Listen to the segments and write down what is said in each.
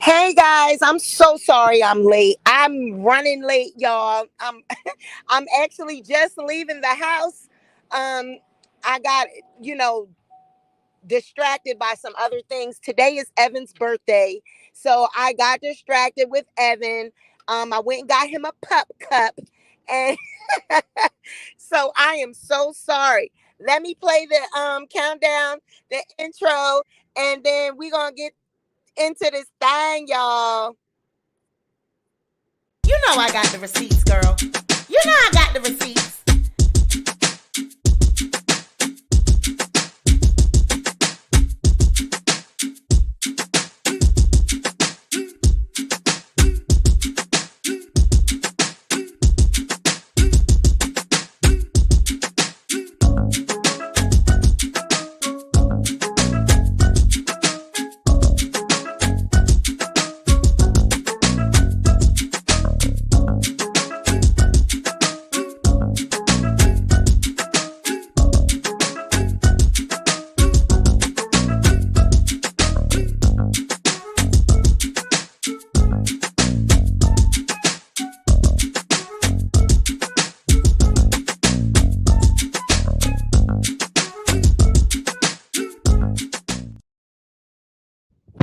Hey guys, I'm so sorry I'm late. I'm running late, y'all. I'm actually just leaving the house. Um I got, you know, distracted by some other things. Today is Evan's birthday. So I got distracted with Evan. I went and got him a pup cup and so I am so sorry. Let me play the countdown, the intro, and then we're going to get into this thing, y'all. You know I got the receipts, girl. You know I got the receipts.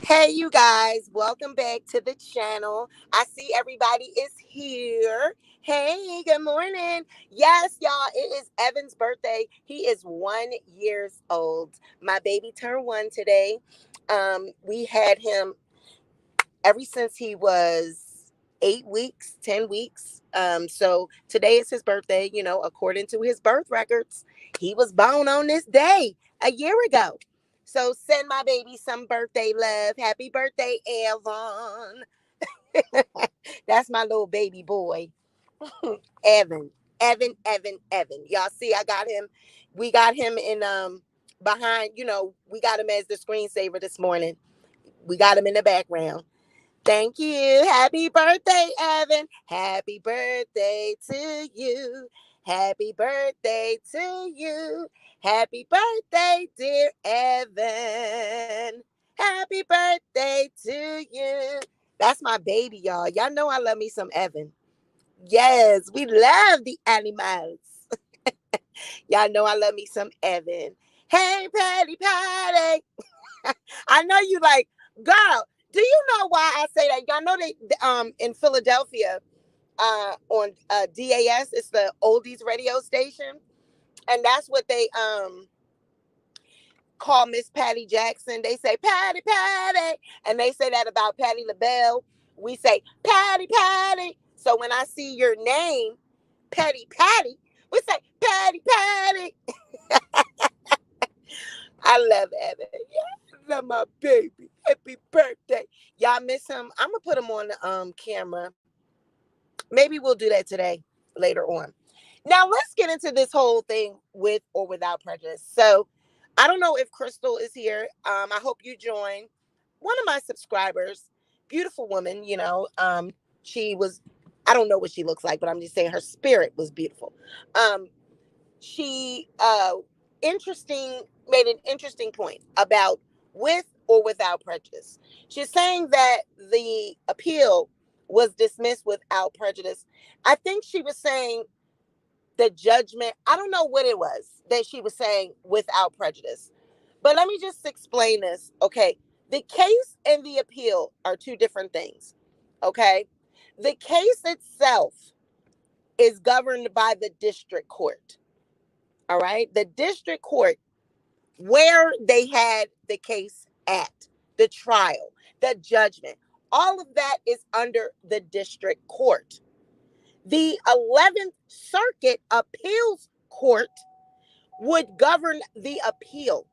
Hey, you guys, welcome back to the channel. I see everybody is here. Hey, good morning. Yes, y'all, it is Evan's birthday. He is 1 years old. My baby turned one today. We had him ever since he was 8 weeks, 10 weeks. So today is his birthday, according to his birth records. He was born on this day a year ago. So send my baby some birthday love. Happy birthday, Evan. That's my little baby boy. Evan. Evan. Y'all see I got him. We got him in behind, we got him as the screensaver this morning. We got him in the background. Thank you. Happy birthday, Evan. Happy birthday to you. Happy birthday to you. Happy birthday, dear Evan. Happy birthday to you. That's my baby, y'all. Y'all know I love me some Evan. Yes, we love the animals. Y'all know I love me some Evan. Hey, Patty Patty. I know you like, girl, do you know why I say that? Y'all know they in Philadelphia on DAS, it's the oldies radio station, and that's what they call Miss Patty Jackson. They say Patty Patty, and they say that about Patty LaBelle. We say Patty Patty. So when I see your name, Patty Patty, we say Patty Patty. I love Evan. Yeah, I love my baby. Happy birthday. Y'all miss him. I'm gonna put him on the camera. Maybe we'll do that today, later on. Now let's get into this whole thing with or without prejudice. So I don't know if Crystal is here. I hope you join. One of my subscribers, beautiful woman, she was, I don't know what she looks like, but I'm just saying her spirit was beautiful. She interesting made an interesting point about with or without prejudice. She's saying that the appeal was dismissed without prejudice. I think she was saying the judgment, I don't know what it was that she was saying without prejudice. But let me just explain this. Okay. The case and the appeal are two different things. Okay. The case itself is governed by the district court. All right. The district court, where they had the case at, the trial, the judgment, all of that is under the district court. The 11th Circuit Appeals Court would govern the appeal.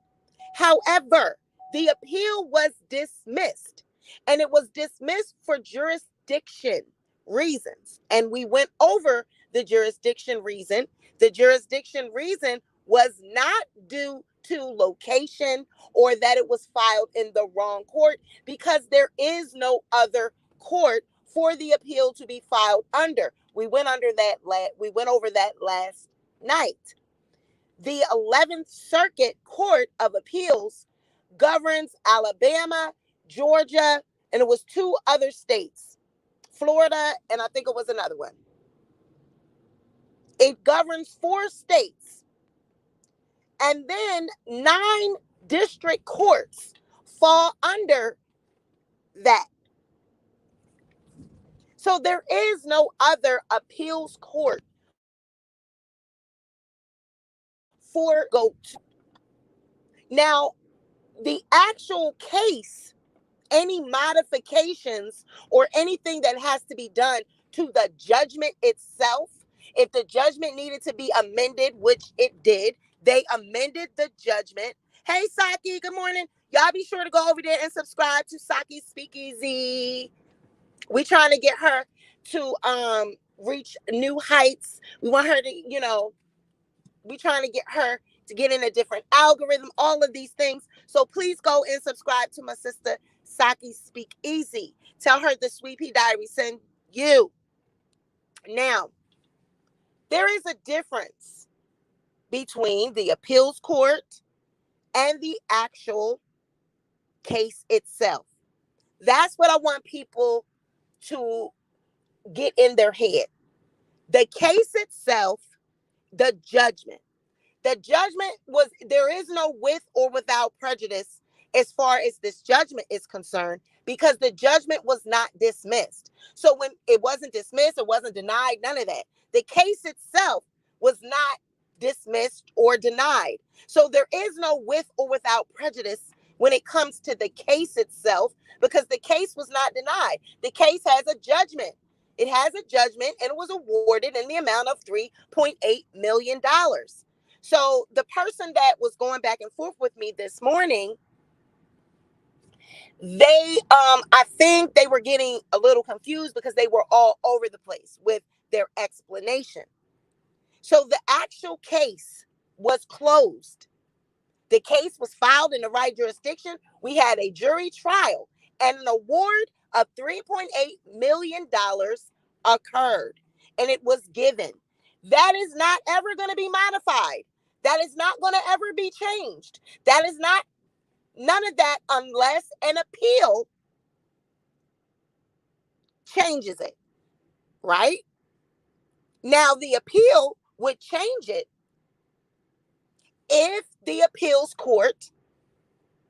However, the appeal was dismissed, and it was dismissed for jurisdiction reasons. And we went over the jurisdiction reason. The jurisdiction reason was not due to location or that it was filed in the wrong court, because there is no other court for the appeal to be filed under. We went over that last night. The 11th Circuit Court of Appeals governs Alabama, Georgia, and it was two other states, Florida, and I think it was another one. It governs four states, and then nine district courts fall under that. So there is no other appeals court for go to. Now, the actual case, any modifications or anything that has to be done to the judgment itself, if the judgment needed to be amended, which it did, they amended the judgment. Hey, Saki, good morning. Y'all be sure to go over there and subscribe to Saki's Speakeasy. We trying to get her to reach new heights. We want her to, we trying to get her to get in a different algorithm, all of these things. So please go and subscribe to my sister Saki Speak Easy. Tell her the Sweet Pea Diary send you. Now, there is a difference between the appeals court and the actual case itself. That's what I want people to get in their head. The case itself, the judgment. The judgment was, there is no with or without prejudice as far as this judgment is concerned, because the judgment was not dismissed. So when it wasn't dismissed, it wasn't denied, none of that. The case itself was not dismissed or denied. So there is no with or without prejudice when it comes to the case itself, because the case was not denied. The case has a judgment. It has a judgment, and it was awarded in the amount of $3.8 million. So the person that was going back and forth with me this morning, they I think they were getting a little confused because they were all over the place with their explanation. So the actual case was closed. The case was filed in the right jurisdiction. We had a jury trial, and an award of $3.8 million occurred, and it was given. That is not ever going to be modified. That is not going to ever be changed. That is not, none of that, unless an appeal changes it, right? Now, the appeal would change it if the appeals court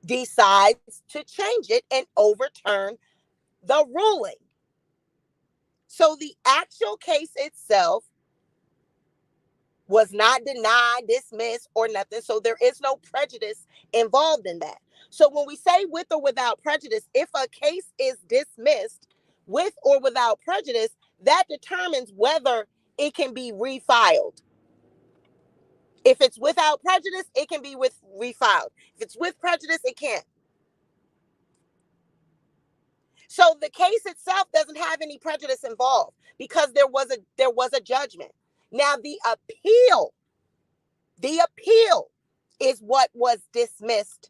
decides to change it and overturn the ruling. So the actual case itself was not denied, dismissed, or nothing. So there is no prejudice involved in that. So when we say with or without prejudice, if a case is dismissed with or without prejudice, that determines whether it can be refiled. If it's without prejudice, it can be refiled. If it's with prejudice, it can't. So the case itself doesn't have any prejudice involved because there was a judgment. Now the appeal is what was dismissed,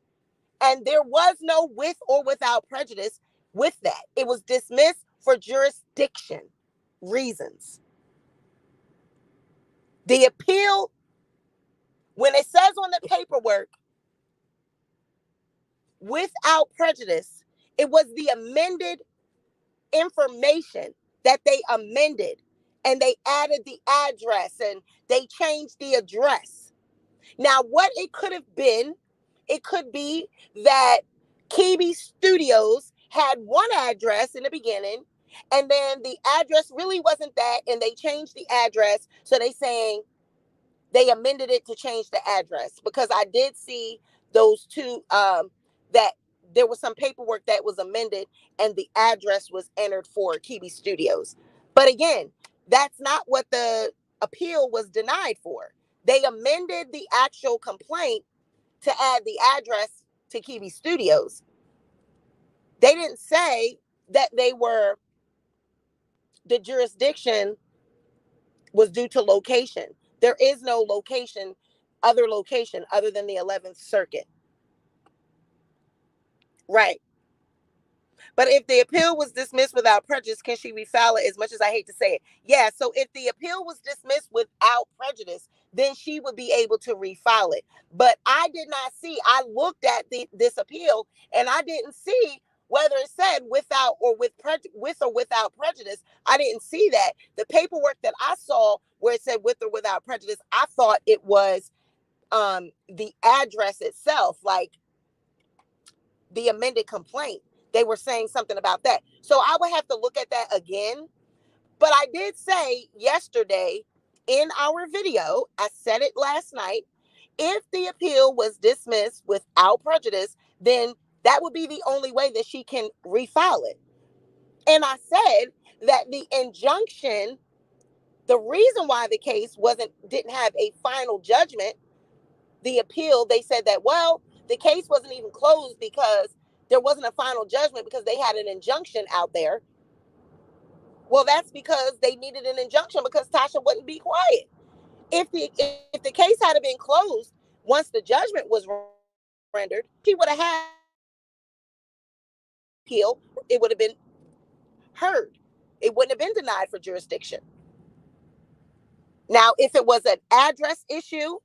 and there was no with or without prejudice with that. It was dismissed for jurisdiction reasons. The appeal, when it says on the paperwork without prejudice, it was the amended information that they amended, and they added the address and they changed the address. Now, what it could have been, it could be that Kibi Studios had one address in the beginning, and then the address really wasn't that, and they changed the address. So they saying they amended it to change the address, because I did see those two, that there was some paperwork that was amended and the address was entered for Kibi Studios. But again, that's not what the appeal was denied for. They amended the actual complaint to add the address to Kibi Studios. They didn't say that the jurisdiction was due to location. There is no other location other than the 11th Circuit. Right. But if the appeal was dismissed without prejudice, can she refile it? As much as I hate to say it. Yeah, so if the appeal was dismissed without prejudice, then she would be able to refile it. But I did not see, I looked at this appeal, and I didn't see whether it said without or with or without prejudice. I didn't see that. The paperwork that I saw where it said with or without prejudice, I thought it was the address itself, like the amended complaint. They were saying something about that. So I would have to look at that again. But I did say yesterday in our video, I said it last night, if the appeal was dismissed without prejudice, then that would be the only way that she can refile it. And I said that the injunction, the reason why the case didn't have a final judgment, the appeal, they said that, well, the case wasn't even closed because there wasn't a final judgment because they had an injunction out there. Well, that's because they needed an injunction because Tasha wouldn't be quiet. If the case had been closed once the judgment was rendered, she would have had the appeal. It would have been heard. It wouldn't have been denied for jurisdiction. Now, if it was an address issue,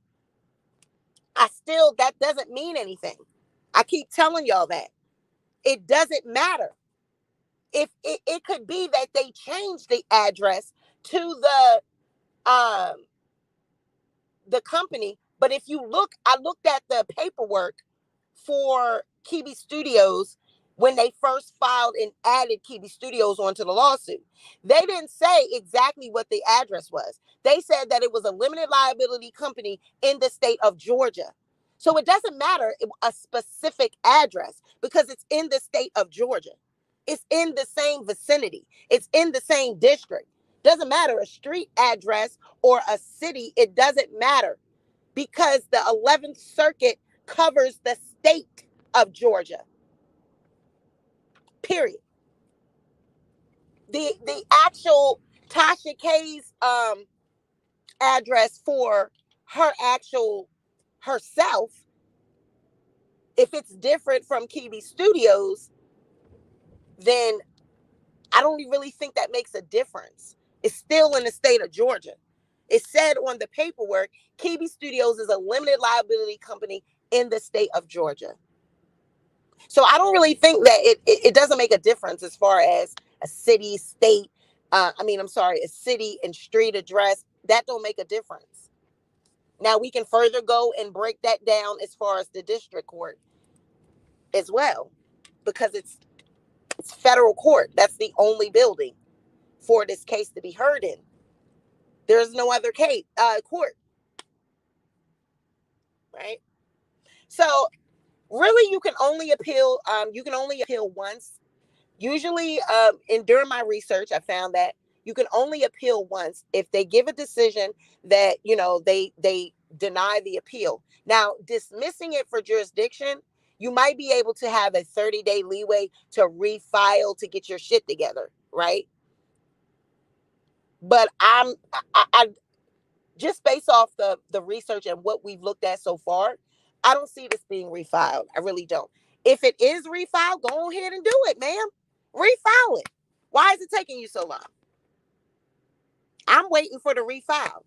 that doesn't mean anything. I keep telling y'all that. It doesn't matter. If it could be that they changed the address to um the company, but if you look, I looked at the paperwork for Kibi Studios when they first filed and added Kibi Studios onto the lawsuit. They didn't say exactly what the address was. They said that it was a limited liability company in the state of Georgia. So it doesn't matter a specific address because it's in the state of Georgia. It's in the same vicinity. It's in the same district. Doesn't matter a street address or a city. It doesn't matter because the 11th Circuit covers the state of Georgia. Period. The actual Tasha K's address for her actual herself, if it's different from Kiwi Studios, then I don't really think that makes a difference. It's still in the state of Georgia. It said on the paperwork, Kiwi Studios is a limited liability company in the state of Georgia. So I don't really think that it doesn't make a difference as far as a city, state. A city and street address. That don't make a difference. Now we can further go and break that down as far as the district court as well, because it's federal court. That's the only building for this case to be heard in. There's no other court, right? So really, you can only appeal. You can only appeal once. Usually, and during my research, I found that you can only appeal once if they give a decision that they deny the appeal. Now, dismissing it for jurisdiction, you might be able to have a 30-day leeway to refile to get your shit together, right? But I just based off the research and what we've looked at so far, I don't see this being refiled. I really don't. If it is refiled, go ahead and do it, ma'am. Refile it. Why is it taking you so long? I'm waiting for the refile.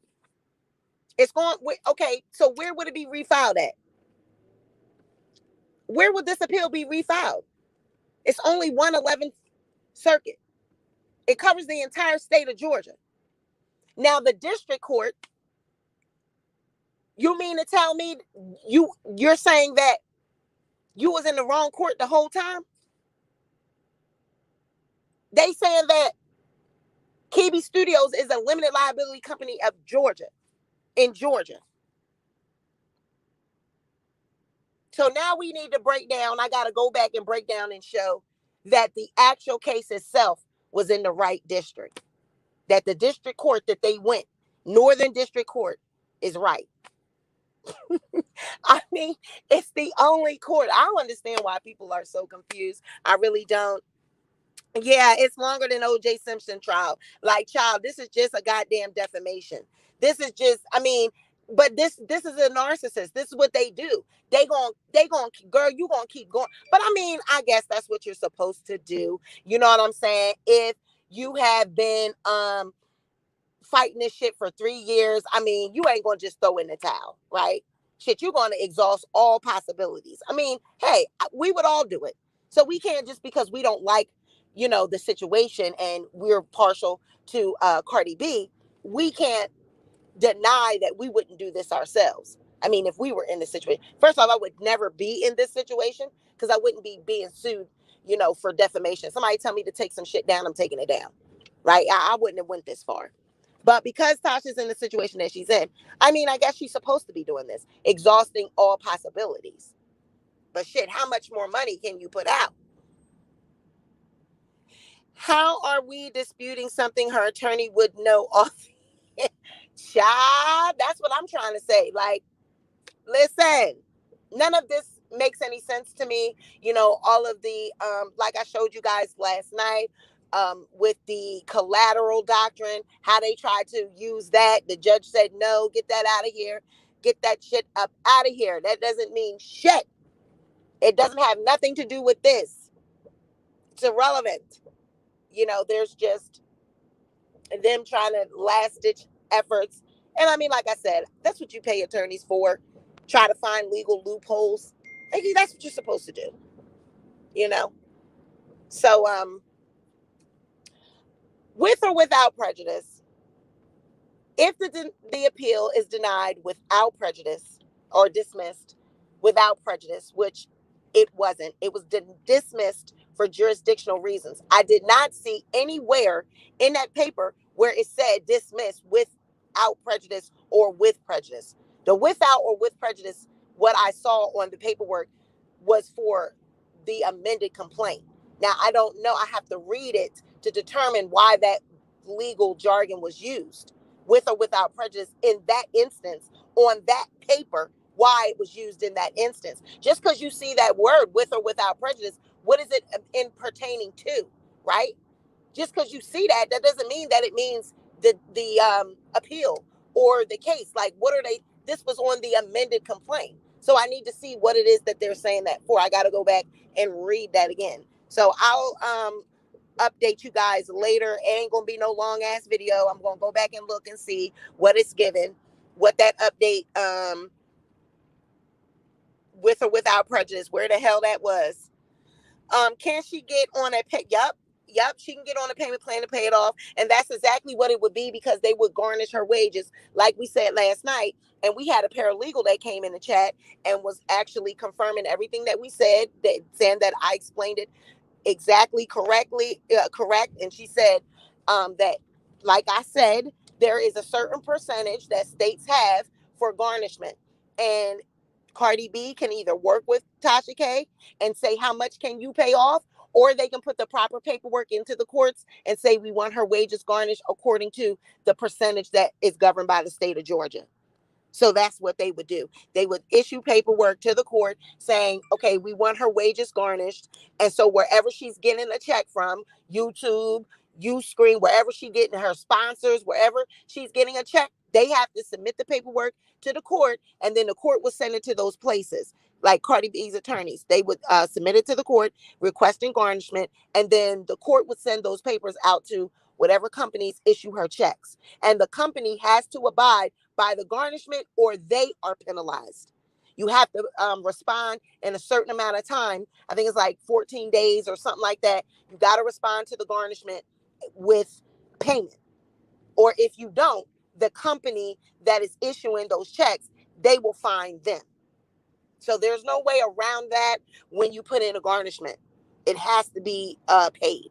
It's going, okay, so where would it be refiled at? Where would this appeal be refiled? It's only 111th Circuit. It covers the entire state of Georgia. Now, the district court, you mean to tell me you're saying that you was in the wrong court the whole time? They saying that Kiwi Studios is a limited liability company of Georgia, in Georgia. So now we need to break down. I got to go back and break down and show that the actual case itself was in the right district. That the district court that they went, Northern District Court, is right. I mean, it's the only court. I don't understand why people are so confused. I really don't. Yeah, it's longer than O.J. Simpson trial. Like, child, this is just a goddamn defamation. This is just, but this is a narcissist. This is what they do. They gon' girl, you gonna keep going. But I guess that's what you're supposed to do. You know what I'm saying? If you have been fighting this shit for 3 years, you ain't gonna just throw in the towel, right? Shit, you're gonna exhaust all possibilities. Hey, we would all do it. So we can't, just because we don't like, the situation, and we're partial to Cardi B, we can't deny that we wouldn't do this ourselves. I mean, if we were in this situation, first off, I would never be in this situation because I wouldn't be being sued, for defamation. Somebody tell me to take some shit down, I'm taking it down, right? I wouldn't have went this far. But because Tasha's in the situation that she's in, I mean, I guess she's supposed to be doing this, exhausting all possibilities. But shit, how much more money can you put out? How are we disputing something her attorney would know off? Child, that's what I'm trying to say. Like, listen, none of this makes any sense to me. All of the, like I showed you guys last night, with the collateral doctrine, how they tried to use that. The judge said, no, get that out of here. Get that shit up out of here. That doesn't mean shit. It doesn't have nothing to do with this. It's irrelevant. There's just them trying to last ditch efforts. And I mean, like I said, that's what you pay attorneys for. Try to find legal loopholes. Maybe that's what you're supposed to do, you know? So, with or without prejudice, if the appeal is denied without prejudice or dismissed without prejudice, which it was dismissed for jurisdictional reasons. I did not see anywhere in that paper where it said dismissed without prejudice or with prejudice. The without or with prejudice, what I saw on the paperwork was for the amended complaint. Now, I don't know. I have to read it to determine why that legal jargon was used, with or without prejudice, in that instance, on that paper, why it was used in that instance. Just because you see that word, with or without prejudice, what is it in pertaining to, right? Just because you see that, that doesn't mean that it means the appeal or the case. Like, what are they? This was on the amended complaint, so I need to see what it is that they're saying that for. I got to go back and read that again. So I'll update you guys later. It ain't gonna be no long ass video. I'm gonna go back and look and see what it's given, what that update, with or without prejudice, where the hell that was. Can she get on a pay? Yep, she can get on a payment plan to pay it off, and that's exactly what it would be, because they would garnish her wages, like we said last night. And we had a paralegal that came in the chat and was actually confirming everything that we said, that saying that I explained it exactly correct. And she said, that, like I said, there is a certain percentage that states have for garnishment, and Cardi B can either work with Tasha K and say, how much can you pay off, or they can put the proper paperwork into the courts and say, we want her wages garnished according to the percentage that is governed by the state of Georgia. So that's what they would do. They would issue paperwork to the court saying, okay, we want her wages garnished. And so wherever she's getting a check from, YouTube, Uscreen, wherever she's getting her sponsors, wherever she's getting a check, they have to submit the paperwork to the court, and then the court will send it to those places. Like Cardi B's attorneys, they would submit it to the court requesting garnishment, and then the court would send those papers out to whatever companies issue her checks. And the company has to abide by the garnishment, or they are penalized. You have to respond in a certain amount of time. I think it's like 14 days or something like that. You got to respond to the garnishment with payment. Or if you don't, the company that is issuing those checks, they will fine them. So there's no way around that when you put in a garnishment. It has to be paid.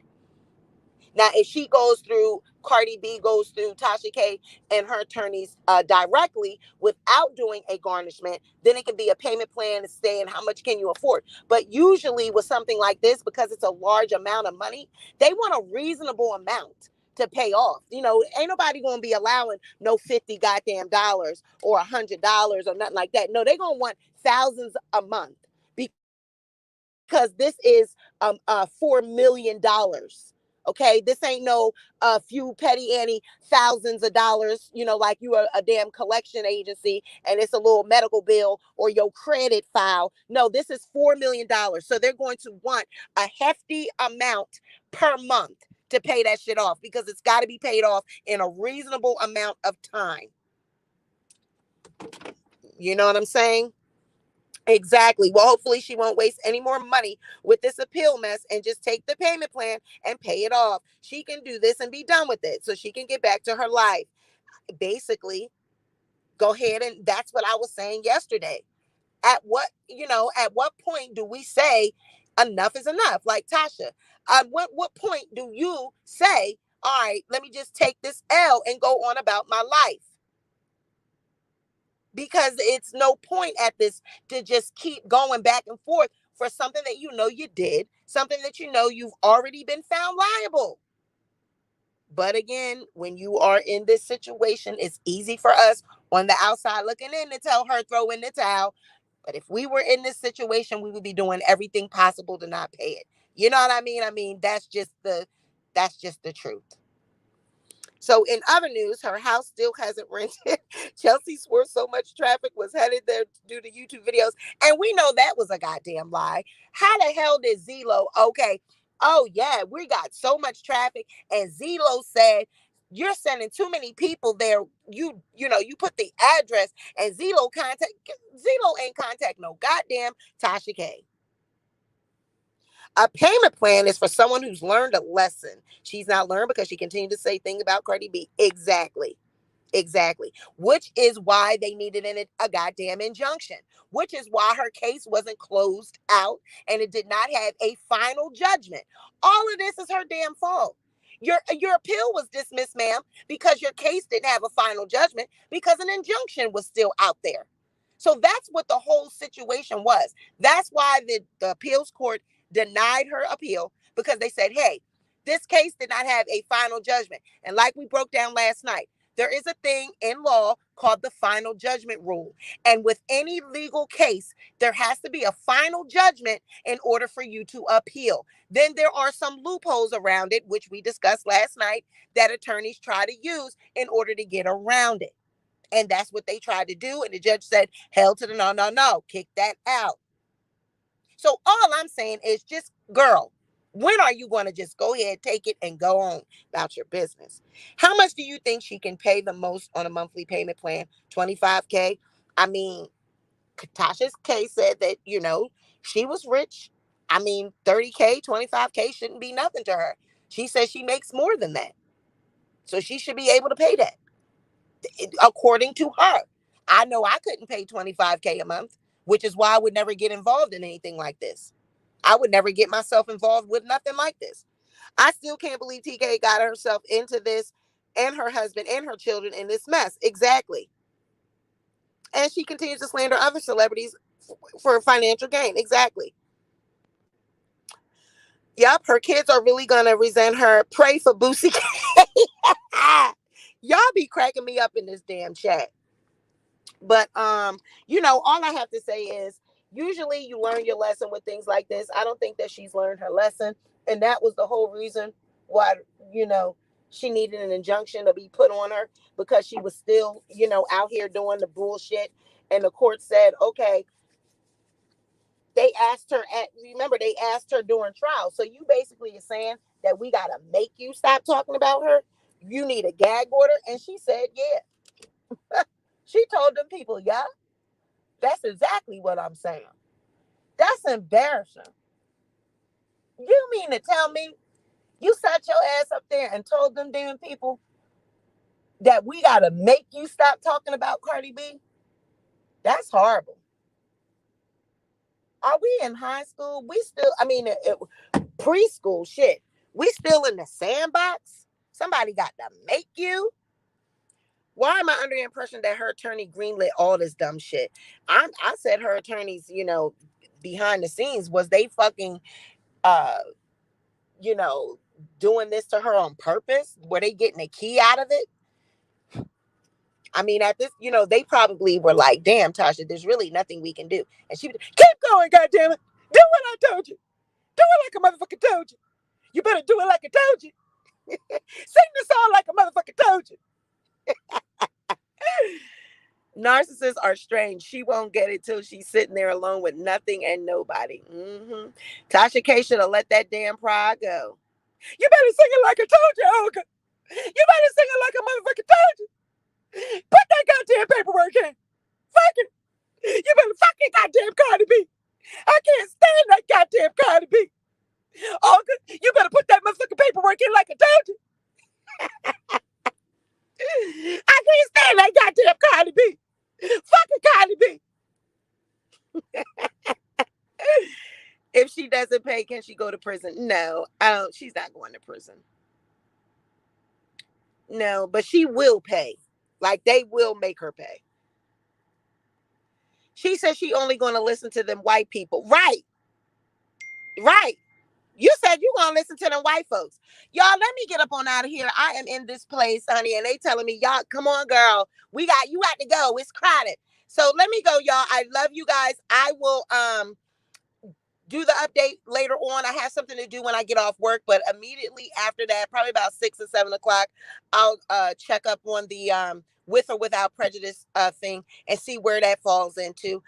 Now, if she goes through, Cardi B goes through Tasha K and her attorneys directly without doing a garnishment, then it can be a payment plan saying how much can you afford. But usually with something like this, because it's a large amount of money, they want a reasonable amount to pay off. Ain't nobody going to be allowing no 50 goddamn dollars or $100 or nothing like that. No, they're going to want thousands a month, because this is $4 million. Okay, this ain't no few petty Annie thousands of dollars, like you are a damn collection agency and it's a little medical bill or your credit file. No, this is $4 million. So they're going to want a hefty amount per month to pay that shit off, because it's got to be paid off in a reasonable amount of time. You know what I'm saying? Exactly. Well, hopefully she won't waste any more money with this appeal mess and just take the payment plan and pay it off. She can do this and be done with it so she can get back to her life. Basically, go ahead, and that's what I was saying yesterday. At what point do we say enough is enough? Like Tasha, what point do you say, all right, let me just take this L and go on about my life? Because it's no point at this to just keep going back and forth for something that you know you did, something that you know you've already been found liable. But again, when you are in this situation, it's easy for us on the outside looking in to tell her throw in the towel. But if we were in this situation, we would be doing everything possible to not pay it. You know what I mean? I mean, that's just the truth. So, in other news, her house still hasn't rented. Chelsea swore so much traffic was headed there due to YouTube videos. And we know that was a goddamn lie. How the hell did Zillow? Okay. Oh, yeah, we got so much traffic. And Zillow said, you're sending too many people there. You put the address and Zillow ain't contact no goddamn Tasha K. A payment plan is for someone who's learned a lesson. She's not learned because she continued to say things about Cardi B. Exactly. Exactly. Which is why they needed a goddamn injunction. Which is why her case wasn't closed out and it did not have a final judgment. All of this is her damn fault. Your appeal was dismissed, ma'am, because your case didn't have a final judgment because an injunction was still out there. So that's what the whole situation was. That's why the appeals court denied her appeal because they said, hey, this case did not have a final judgment. And like we broke down last night, there is a thing in law called the final judgment rule. And with any legal case, there has to be a final judgment in order for you to appeal. Then there are some loopholes around it, which we discussed last night, that attorneys try to use in order to get around it. And that's what they tried to do. And the judge said, hell to the no, no, no, kick that out. So all I'm saying is just, girl, when are you going to just go ahead, take it, and go on about your business? How much do you think she can pay the most on a monthly payment plan? 25K? I mean, Tasha's case said that, she was rich. I mean, 30K, 25K shouldn't be nothing to her. She says she makes more than that. So she should be able to pay that, according to her. I know I couldn't pay 25K a month, which is why I would never get involved in anything like this. I would never get myself involved with nothing like this. I still can't believe TK got herself into this and her husband and her children in this mess. Exactly. And she continues to slander other celebrities for financial gain. Exactly. Yep, her kids are really going to resent her. Pray for Boosie. Y'all be cracking me up in this damn chat. But all I have to say is usually you learn your lesson with things like this. I don't think that she's learned her lesson, and that was the whole reason why you know she needed an injunction to be put on her, because she was still out here doing the bullshit. And the court said, okay, they asked her during trial. So you basically are saying that we got to make you stop talking about her. You need a gag order. And she said, yeah. She told them people, yeah. That's exactly what I'm saying. That's embarrassing. You mean to tell me you sat your ass up there and told them damn people that we got to make you stop talking about Cardi B? That's horrible. Are we in high school? We still, preschool shit. We still in the sandbox? Somebody got to make you? Why am I under the impression that her attorney greenlit all this dumb shit? I said her attorneys, behind the scenes, was they fucking uh you know, doing this to her on purpose? Were they getting a key out of it? I mean, at this, they probably were like, damn, Tasha, there's really nothing we can do. And she would keep going, goddamn it. Do what I told you. Do it like a motherfucker told you. You better do it like I told you. Sing the song like a motherfucker told you. Narcissists are strange. She won't get it till she's sitting there alone with nothing and nobody. Tasha K should have let that damn pride go. You better sing it like I told you, Olga. You better sing it like a motherfucker told you. Put that goddamn paperwork in. Fuck it. You better fucking goddamn Cardi B. I can't stand that goddamn Cardi B. Oh, you better put that motherfucking paperwork in like I told you. I can't stand that goddamn Cardi B. Fucking Cardi B. If she doesn't pay, can she go to prison? No, I don't. She's not going to prison. No, but she will pay. Like they will make her pay. She says she only going to listen to them white people. Right, right. You said you gonna listen to them white folks. Y'all, let me get up on out of here. I am in this place, honey, and they telling me, y'all, come on, girl. You got to go. It's crowded. So let me go, y'all. I love you guys. I will do the update later on. I have something to do when I get off work, but immediately after that, probably about 6 or 7 o'clock, I'll check up on the with or without prejudice thing and see where that falls into.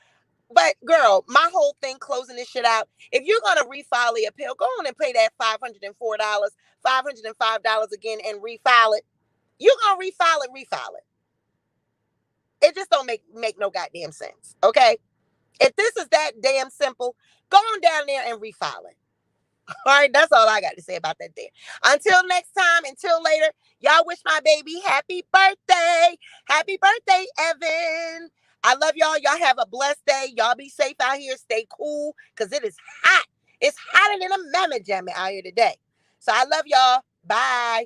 But girl, my whole thing closing this shit out. If you're gonna refile the appeal, go on and pay that $504, $505 again, and refile it. You're gonna refile it. It just don't make no goddamn sense. Okay, if this is that damn simple, go on down there and refile it. All right, that's all I got to say about that there. Until next time, until later, y'all wish my baby happy birthday. Happy birthday, Evan. I love y'all. Y'all have a blessed day. Y'all be safe out here. Stay cool because it is hot. It's hotter than a mammoth jammer out here today. So I love y'all. Bye.